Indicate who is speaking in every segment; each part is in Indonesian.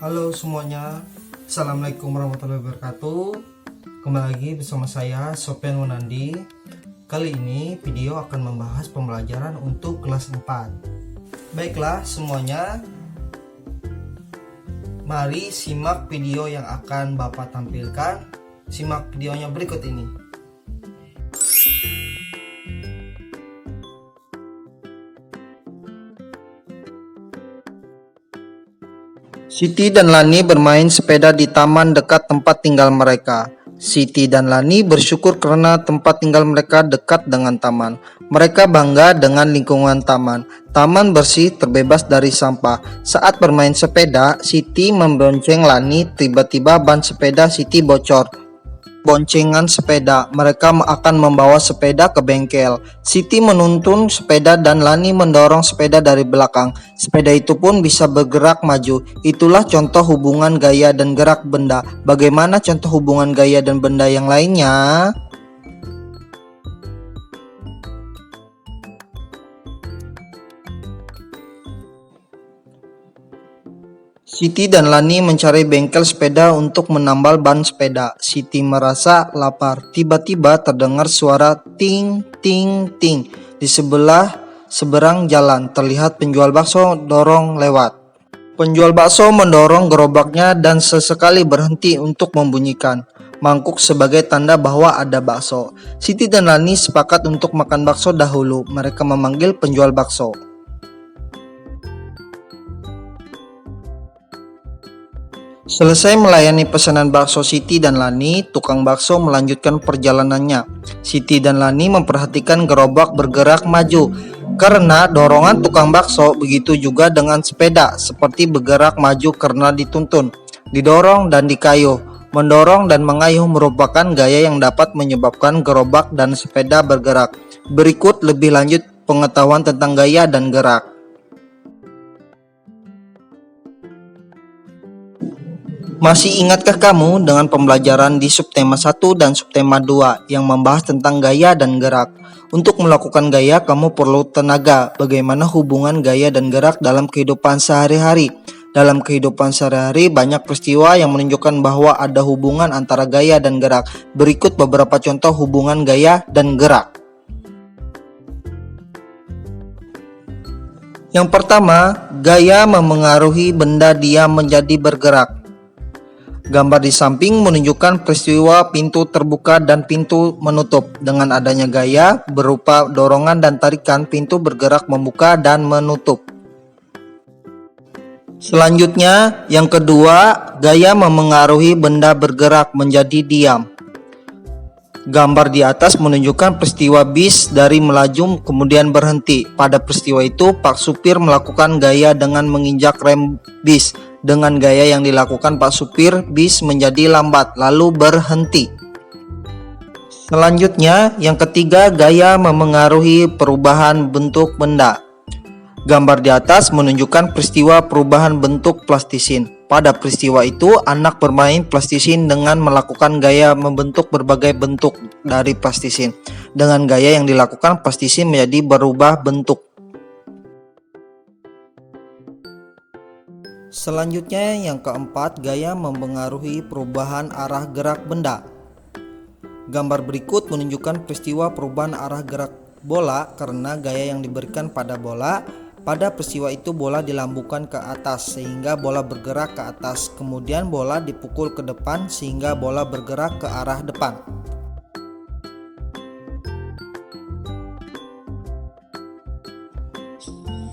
Speaker 1: Halo semuanya, Assalamualaikum warahmatullahi wabarakatuh. Kembali lagi bersama saya Sofyan Munandi. Kali ini video akan membahas pembelajaran untuk kelas 4. Baiklah semuanya, mari simak video yang akan Bapak tampilkan. Simak videonya berikut ini. Siti dan Lani bermain sepeda di taman dekat tempat tinggal mereka. Siti dan Lani bersyukur karena tempat tinggal mereka dekat dengan taman. Mereka bangga dengan lingkungan taman. Taman bersih, terbebas dari sampah. Saat bermain sepeda, Siti membonceng Lani. Tiba-tiba ban sepeda Siti bocor. Boncengan sepeda, mereka akan membawa sepeda ke bengkel. Siti menuntun sepeda dan Lani mendorong sepeda dari belakang. Sepeda itu pun bisa bergerak maju. Itulah contoh hubungan gaya dan gerak benda. Bagaimana contoh hubungan gaya dan benda yang lainnya? Siti dan Lani mencari bengkel sepeda untuk menambal ban sepeda. Siti merasa lapar. Tiba-tiba terdengar suara ting ting ting. Di seberang jalan terlihat penjual bakso dorong lewat. Penjual bakso mendorong gerobaknya dan sesekali berhenti untuk membunyikan mangkuk sebagai tanda bahwa ada bakso. Siti dan Lani sepakat untuk makan bakso dahulu. Mereka memanggil penjual bakso. Selesai melayani pesanan bakso Siti dan Lani, tukang bakso melanjutkan perjalanannya. Siti dan Lani memperhatikan gerobak bergerak maju. Karena dorongan tukang bakso, begitu juga dengan sepeda, seperti bergerak maju karena dituntun, didorong dan dikayuh. Mendorong dan mengayuh merupakan gaya yang dapat menyebabkan gerobak dan sepeda bergerak. Berikut lebih lanjut pengetahuan tentang gaya dan gerak. Masih ingatkah kamu dengan pembelajaran di subtema 1 dan subtema 2 yang membahas tentang gaya dan gerak? Untuk melakukan gaya, kamu perlu tenaga. Bagaimana hubungan gaya dan gerak dalam kehidupan sehari-hari? Dalam kehidupan sehari-hari, banyak peristiwa yang menunjukkan bahwa ada hubungan antara gaya dan gerak. Berikut beberapa contoh hubungan gaya dan gerak. Yang pertama, gaya memengaruhi benda dia menjadi bergerak. Gambar di samping menunjukkan peristiwa pintu terbuka dan pintu menutup. Dengan adanya gaya berupa dorongan dan tarikan, pintu bergerak membuka dan menutup. Selanjutnya, yang kedua, gaya memengaruhi benda bergerak menjadi diam. Gambar di atas menunjukkan peristiwa bis dari melaju kemudian berhenti. Pada peristiwa itu, Pak supir melakukan gaya dengan menginjak rem bis. Dengan gaya yang dilakukan Pak supir, bis menjadi lambat lalu berhenti. Selanjutnya, yang ketiga, gaya memengaruhi perubahan bentuk benda. Gambar di atas menunjukkan peristiwa perubahan bentuk plastisin. Pada peristiwa itu, anak bermain plastisin dengan melakukan gaya membentuk berbagai bentuk dari plastisin. Dengan gaya yang dilakukan, plastisin menjadi berubah bentuk. Selanjutnya, yang keempat, gaya memengaruhi perubahan arah gerak benda. Gambar berikut menunjukkan peristiwa perubahan arah gerak bola karena gaya yang diberikan pada bola. Pada peristiwa itu bola dilambungkan ke atas sehingga bola bergerak ke atas. Kemudian bola dipukul ke depan sehingga bola bergerak ke arah depan.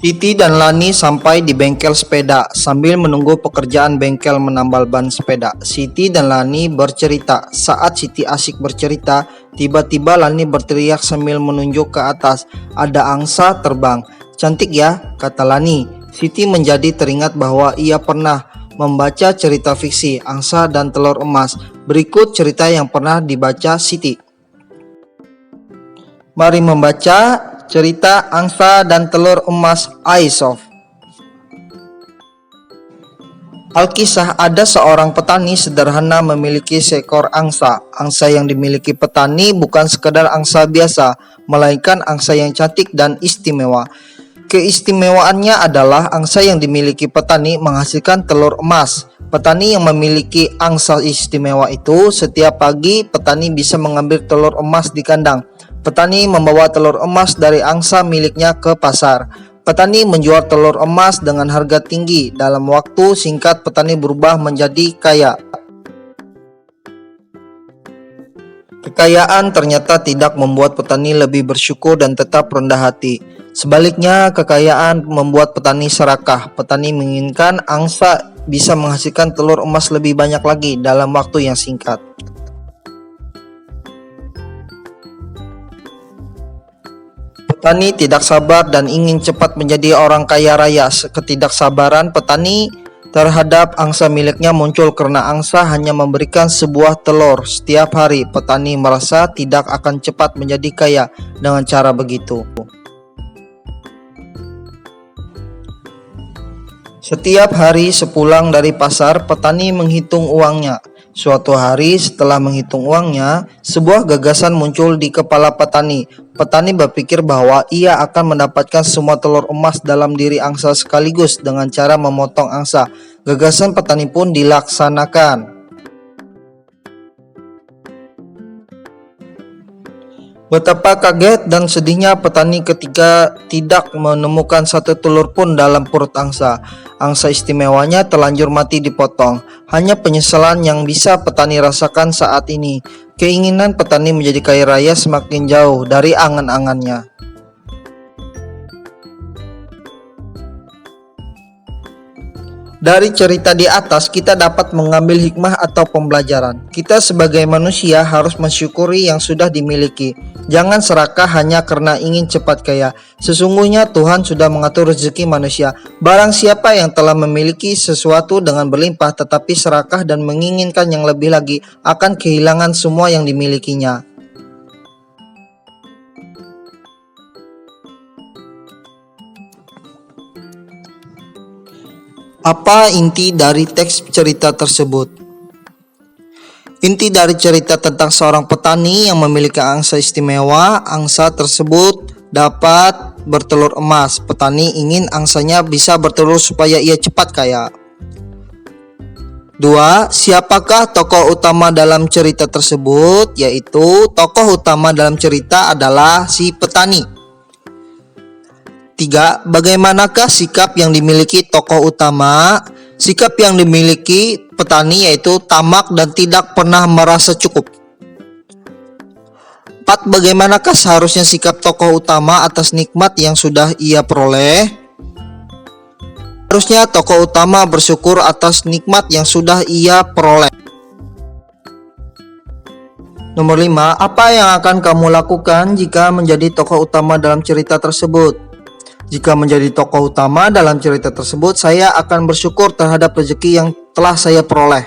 Speaker 1: Siti dan Lani sampai di bengkel sepeda. Sambil menunggu pekerjaan bengkel menambal ban sepeda, Siti dan Lani bercerita. Saat Siti asik bercerita, tiba-tiba Lani berteriak sambil menunjuk ke atas. Ada angsa terbang. Cantik ya, kata Lani. Siti menjadi teringat bahwa ia pernah membaca cerita fiksi Angsa dan Telur Emas. Berikut cerita yang pernah dibaca Siti. Mari membaca cerita Angsa dan Telur Emas Aesop. Alkisah, ada seorang petani sederhana memiliki seekor angsa. Angsa yang dimiliki petani bukan sekedar angsa biasa, melainkan angsa yang cantik dan istimewa. Keistimewaannya adalah angsa yang dimiliki petani menghasilkan telur emas. Petani yang memiliki angsa istimewa itu, setiap pagi petani bisa mengambil telur emas di kandang. Petani membawa telur emas dari angsa miliknya ke pasar. Petani menjual telur emas dengan harga tinggi. Dalam waktu singkat petani berubah menjadi kaya. Kekayaan ternyata tidak membuat petani lebih bersyukur dan tetap rendah hati. Sebaliknya, kekayaan membuat petani serakah. Petani menginginkan angsa bisa menghasilkan telur emas lebih banyak lagi dalam waktu yang singkat. Petani tidak sabar dan ingin cepat menjadi orang kaya raya. Ketidaksabaran petani terhadap angsa miliknya muncul karena angsa hanya memberikan sebuah telur setiap hari. Petani merasa tidak akan cepat menjadi kaya dengan cara begitu. Setiap hari sepulang dari pasar, petani menghitung uangnya. Suatu hari setelah menghitung uangnya, sebuah gagasan muncul di kepala petani. Petani berpikir bahwa ia akan mendapatkan semua telur emas dalam diri angsa sekaligus dengan cara memotong angsa. Gagasan petani pun dilaksanakan. Betapa kaget dan sedihnya petani ketika tidak menemukan satu telur pun dalam perut angsa. Angsa istimewanya terlanjur mati dipotong. Hanya penyesalan yang bisa petani rasakan saat ini. Keinginan petani menjadi kaya raya semakin jauh dari angan-angannya. Dari cerita di atas, kita dapat mengambil hikmah atau pembelajaran. Kita sebagai manusia harus mensyukuri yang sudah dimiliki. Jangan serakah hanya karena ingin cepat kaya. Sesungguhnya Tuhan sudah mengatur rezeki manusia. Barang siapa yang telah memiliki sesuatu dengan berlimpah tetapi serakah dan menginginkan yang lebih lagi, akan kehilangan semua yang dimilikinya. Apa inti dari teks cerita tersebut? Inti dari cerita tentang seorang petani yang memiliki angsa istimewa. Angsa tersebut dapat bertelur emas. Petani ingin angsanya bisa bertelur supaya ia cepat kaya. 2. Siapakah tokoh utama dalam cerita tersebut? Yaitu tokoh utama dalam cerita adalah si petani. 3. Bagaimanakah sikap yang dimiliki tokoh utama? Sikap yang dimiliki petani yaitu tamak dan tidak pernah merasa cukup. 4. Bagaimanakah seharusnya sikap tokoh utama atas nikmat yang sudah ia peroleh? Harusnya tokoh utama bersyukur atas nikmat yang sudah ia peroleh. Nomor 5. Apa yang akan kamu lakukan jika menjadi tokoh utama dalam cerita tersebut? Jika menjadi tokoh utama dalam cerita tersebut, saya akan bersyukur terhadap rezeki yang telah saya peroleh.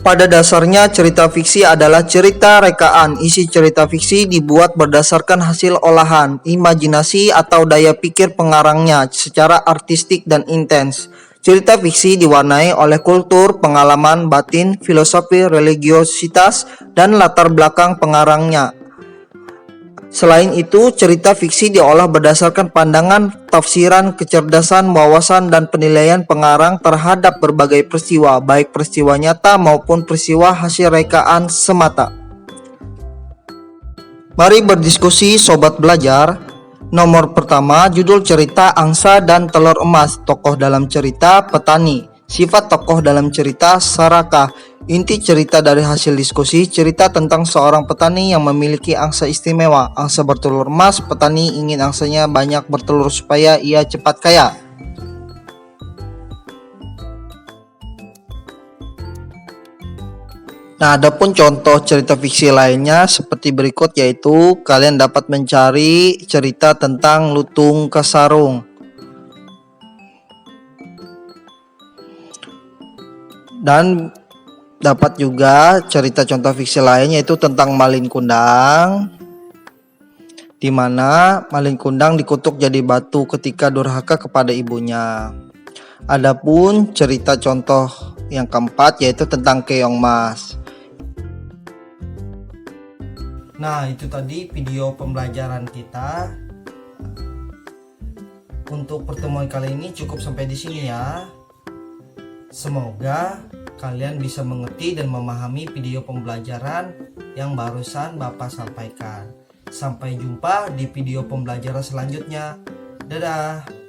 Speaker 1: Pada dasarnya, cerita fiksi adalah cerita rekaan. Isi cerita fiksi dibuat berdasarkan hasil olahan, imajinasi, atau daya pikir pengarangnya secara artistik dan intens. Cerita fiksi diwarnai oleh kultur, pengalaman batin, filosofi, religiositas, dan latar belakang pengarangnya. Selain itu, cerita fiksi diolah berdasarkan pandangan, tafsiran, kecerdasan, wawasan, dan penilaian pengarang terhadap berbagai peristiwa, baik peristiwa nyata maupun peristiwa hasil rekaan semata. Mari berdiskusi sobat belajar. Nomor pertama, judul cerita angsa dan telur emas. Tokoh dalam cerita petani. Sifat tokoh dalam cerita serakah. Inti cerita dari hasil diskusi, cerita tentang seorang petani yang memiliki angsa istimewa. Angsa bertelur emas, petani ingin angsanya banyak bertelur supaya ia cepat kaya. Nah, adapun contoh cerita fiksi lainnya seperti berikut, yaitu kalian dapat mencari cerita tentang lutung kasarung. Dan dapat juga cerita contoh fiksi lainnya yaitu tentang Malin Kundang, di mana Malin Kundang dikutuk jadi batu ketika durhaka kepada ibunya. Adapun cerita contoh yang keempat yaitu tentang Keong Mas. Nah, itu tadi video pembelajaran kita. Untuk pertemuan kali ini cukup sampai di sini ya. Semoga kalian bisa mengerti dan memahami video pembelajaran yang barusan Bapak sampaikan. Sampai jumpa di video pembelajaran selanjutnya. Dadah.